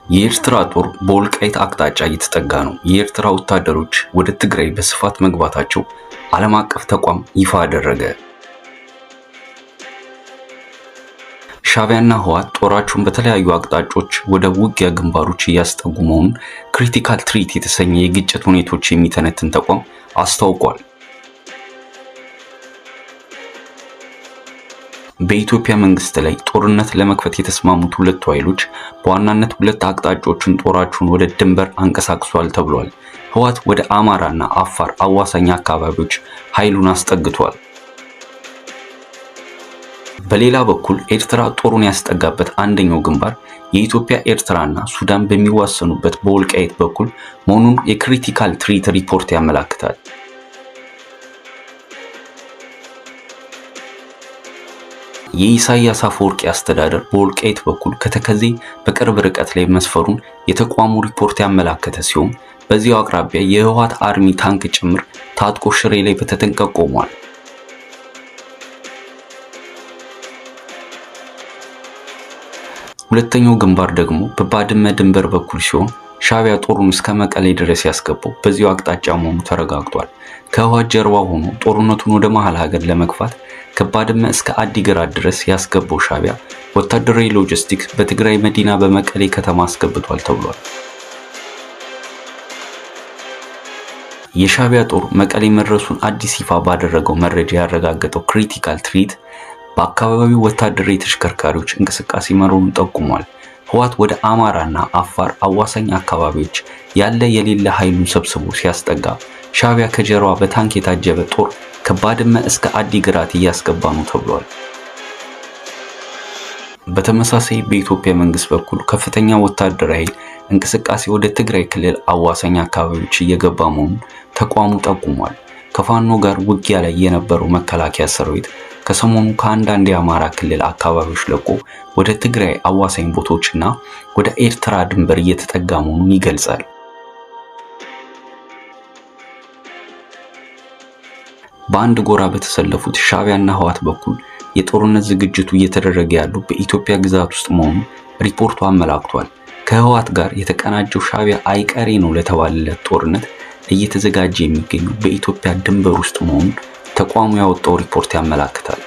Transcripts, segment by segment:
የኤርትራ ጦር በወልቃይት አቅጣጫ እየተጠጋ ነው። የኤርትራ ወታደሮች ወደ ትግራይ በስፋት መግባታቸው ዓለም አቀፍ ተቋም ይፋ አደረገ። ሻዕቢያና ህወሓት ጦራቸውን በተለያዩ አቅጣጫዎች ወደ ውጊያ ግንባሮች እያስጠጉ መሆኑን ክሪቲካል ትሪት የተሰኘ የግጭት ሁኔታዎች የሚተነትን ተቋም አስታውቋል። በኢትዮጵያ መንግስት ላይ ጦርነት ለመክፈት የተስማሙት ሁለቱ ኃይሎች በዋናነት ሁለት አቅጣጫዎችን ጦራቸውን ወደ ድንበር አንቀሳቅሷል ተብሏል። ህወሓት ወደ አማራና አፋር አዋሳኝ አካባቢዎች ኃይሉን አስጠግቷል። በሌላ በኩል ኤርትራ ጦሩን ያስጠጋበት አንደኛው ግንባር የኢትዮጵያ ኤርትራና ሱዳን በሚዋሰኑበት በወልቃይት በኩል መሆኑን የክሪቲካል ትሪት ሪፖርት ያመለክታል። የኢሳያስ አፈወርቂ አስተዳደር በወልቃይት በኩል ከተከዜ በቅርብ ርቀት ላይ መስፈሩን የተቋሙ ሪፖርት ያመለከተ ሲሆን በዚያው አቅራቢያ የህወሓት አርሚ ታንክ ጭምር ታጥቆ ሽሬ ላይ በተጠንቀቅ ቆሟል። ሁለተኛው ግንባር ደግሞ በባድመ ድንበር በኩል ሲሆን ሻዕቢያ ጦሩን እስከ መቀሌ ድረስ ያስገባው በዚያው አቅጣጫ መሆኑ ተረጋግጧል። ከህወሓት ጀርባ ሆኖ ጦርነቱን ወደ መሃል ሀገር ለመግፋት ከባድመ እስከ አዲግራት ድረስ ያስገባው ሻዕቢያ ወታደራዊ ሎጂስቲክስ በትግራይ መዲና በመቀሌ ከተማ አስገብቷል ተብሏል። የሻዕቢያ ጦር መቀሌ መድረሱን አዲስ ይፋ ባደረገው መረጃ ያረጋገጠው ክሪቲካል ትሪት በአካባቢው ወታደራዊ ተሽከርካሪዎች እንቅስቃሴ መኖሩን ጠቁሟል። ህወሓት ወደ አማራና አፋር አዋሳኝ አካባቢዎች ያለ የሌለ ኃይሉን ሰብስቦ ሲያስጠጋ ሻዕቢያ ከጀርባ በታንክ የታጀበ ጦር ከባድመ እስከ አዲግራት እያስገባ ነው ተብሏል። በተመሳሳይ በኢትዮጵያ መንግስት በኩል ከፍተኛ ወታደራዊ እንቅስቃሴ ወደ ትግራይ ክልል አዋሳኝ አካባቢዎች እየገባ መሆኑን ተቋሙ ጠቁሟል። ከፋኖ ጋር ውጊያ ላይ የነበረው መከላከያ ሰራዊት ከሰሞኑ ከአንዳንድ የአማራ ክልል አካባቢዎች ለቆ ወደ ትግራይ አዋሳኝ ቦታዎችና ወደ ኤርትራ ድንበር እየተጠጋ መሆኑን ይገልጻል። በአንድ ጎራ በተሰለፉት ሻዕቢያና ህወሓት በኩል የጦርነት ዝግጅቱ እየተደረገ ያለው በኢትዮጵያ ግዛት ውስጥ መሆኑን ሪፖርቱ አመላክቷል። ከህወሓት ጋር የተቀናጀው ሻዕቢያ አይቀሬ ነው ለተባለለት ጦርነት እየተዘጋጀ የሚገኘው በኢትዮጵያ ድንበር ውስጥ መሆኑን ተቋሙ ያወጣው ሪፖርት ያመለክታል።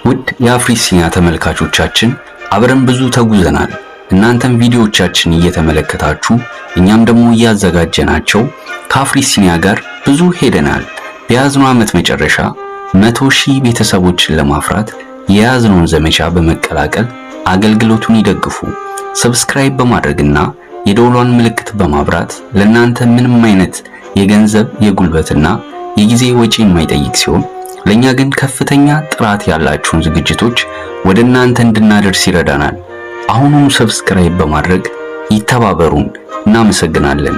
ውድ የአፍሪሲኒያ ተመልካቾቻችን አብረን ብዙ ተጉዘናል። እናንተም ቪዲዮዎቻችን እየተመለከታችሁ እኛም ደግሞ እያዘጋጀናቸው ከአፍሪሲኒያ ጋር ብዙ ሄደናል። በያዝነው ዓመት መጨረሻ 100,000 ቤተሰቦችን ለማፍራት የያዝነውን ዘመቻ በመቀላቀል አገልግሎቱን ይደግፉ። ሰብስክራይብ በማድረግና የደወሏን ምልክት በማብራት ለእናንተ ምንም አይነት የገንዘብ የጉልበትና የጊዜ ወጪ የማይጠይቅ ሲሆን ለኛ ግን ከፍተኛ ጥራት ያላቸውን ዝግጅቶች ወደ እናንተ እንድናደርስ ይረዳናል። አሁኑኑ ሰብስክራይብ በማድረግ ይተባበሩን። እናመሰግናለን።